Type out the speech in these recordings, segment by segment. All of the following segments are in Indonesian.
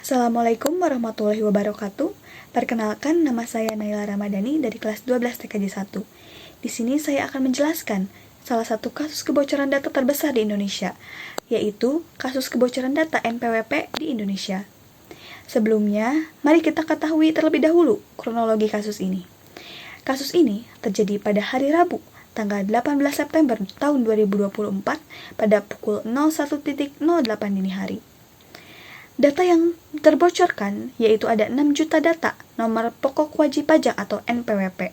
Assalamualaikum warahmatullahi wabarakatuh. Perkenalkan, nama saya Naila Ramadhani dari kelas 12 TKJ 1. Di sini saya akan menjelaskan salah satu kasus kebocoran data terbesar di Indonesia, yaitu kasus kebocoran data NPWP di Indonesia. Sebelumnya, mari kita ketahui terlebih dahulu kronologi kasus ini. Kasus ini terjadi pada hari Rabu, tanggal 18 September tahun 2024 pada pukul 01.08 dini hari. Data yang terbocorkan yaitu ada 6 juta data nomor pokok wajib pajak atau NPWP.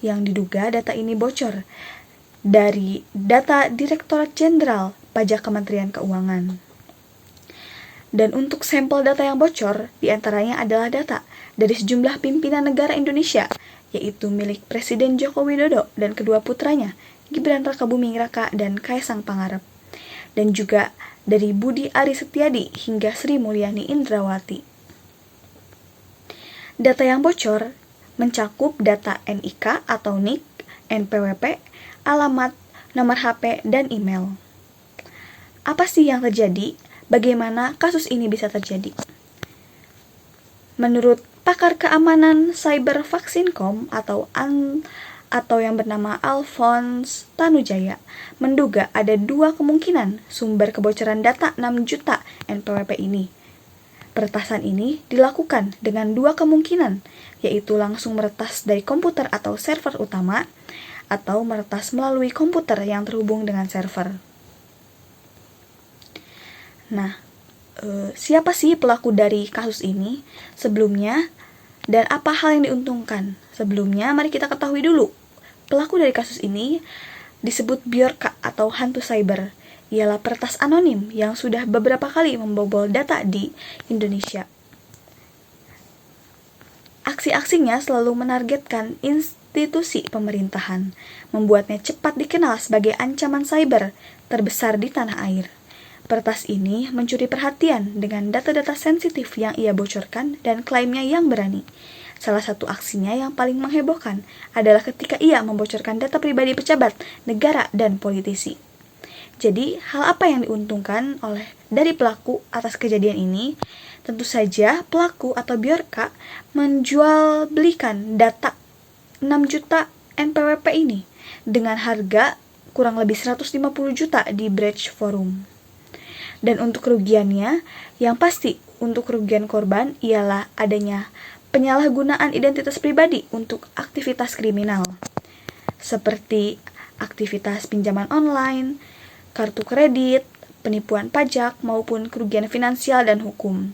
Yang diduga data ini bocor dari data Direktorat Jenderal Pajak Kementerian Keuangan. Dan untuk sampel data yang bocor, diantaranya adalah data dari sejumlah pimpinan negara Indonesia, yaitu milik Presiden Joko Widodo dan kedua putranya, Gibran Rakabuming Raka dan Kaisang Pangarep. Dan juga dari Budi Ari Setiadi hingga Sri Mulyani Indrawati. Data yang bocor mencakup data NIK atau NIK, NPWP, alamat, nomor HP, dan email. Apa sih yang terjadi? Bagaimana kasus ini bisa terjadi? Menurut pakar keamanan cyber Vaksinkom atau yang bernama Alphonse Tanujaya, menduga ada dua kemungkinan sumber kebocoran data 6 juta NPWP ini. Peretasan ini dilakukan dengan dua kemungkinan, yaitu langsung meretas dari komputer atau server utama, atau meretas melalui komputer yang terhubung dengan server. Nah, siapa sih pelaku dari kasus ini sebelumnya, dan apa hal yang diuntungkan? Sebelumnya, mari kita ketahui dulu. Pelaku dari kasus ini disebut Bjorka atau hantu cyber. Ialah peretas anonim yang sudah beberapa kali membobol data di Indonesia. Aksi-aksinya selalu menargetkan institusi pemerintahan, membuatnya cepat dikenal sebagai ancaman cyber terbesar di tanah air. Peretas ini mencuri perhatian dengan data-data sensitif yang ia bocorkan dan klaimnya yang berani. Salah satu aksinya yang paling menghebohkan adalah ketika ia membocorkan data pribadi pejabat, negara, dan politisi. Jadi, hal apa yang diuntungkan dari pelaku atas kejadian ini? Tentu saja pelaku atau Bjorka menjual belikan data 6 juta NPWP ini dengan harga kurang lebih 150 juta di Breach Forum. Dan untuk kerugiannya, yang pasti untuk kerugian korban ialah adanya penyalahgunaan identitas pribadi untuk aktivitas kriminal, seperti aktivitas pinjaman online, kartu kredit, penipuan pajak, maupun kerugian finansial dan hukum.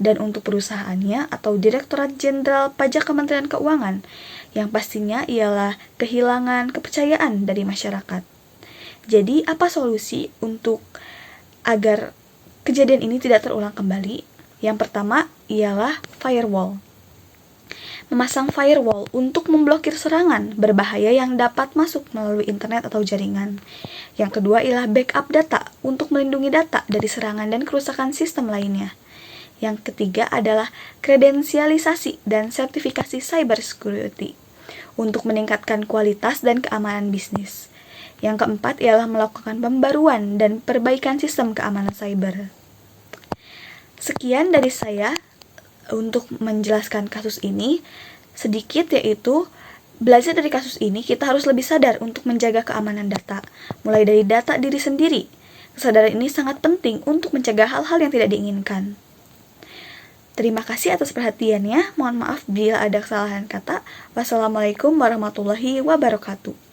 Dan untuk perusahaannya atau Direktorat Jenderal Pajak Kementerian Keuangan, yang pastinya ialah kehilangan kepercayaan dari masyarakat. Jadi, apa solusi agar kejadian ini tidak terulang kembali? Yang pertama ialah firewall. Memasang firewall untuk memblokir serangan berbahaya yang dapat masuk melalui internet atau jaringan. Yang kedua ialah backup data untuk melindungi data dari serangan dan kerusakan sistem lainnya. Yang ketiga adalah kredensialisasi dan sertifikasi cyber security untuk meningkatkan kualitas dan keamanan bisnis. Yang keempat ialah melakukan pembaruan dan perbaikan sistem keamanan cyber. Sekian dari saya untuk menjelaskan kasus ini sedikit, yaitu belajar dari kasus ini kita harus lebih sadar untuk menjaga keamanan data, mulai dari data diri sendiri. Kesadaran ini sangat penting untuk mencegah hal-hal yang tidak diinginkan. Terima kasih atas perhatiannya. Mohon maaf bila ada kesalahan kata. Wassalamualaikum warahmatullahi wabarakatuh.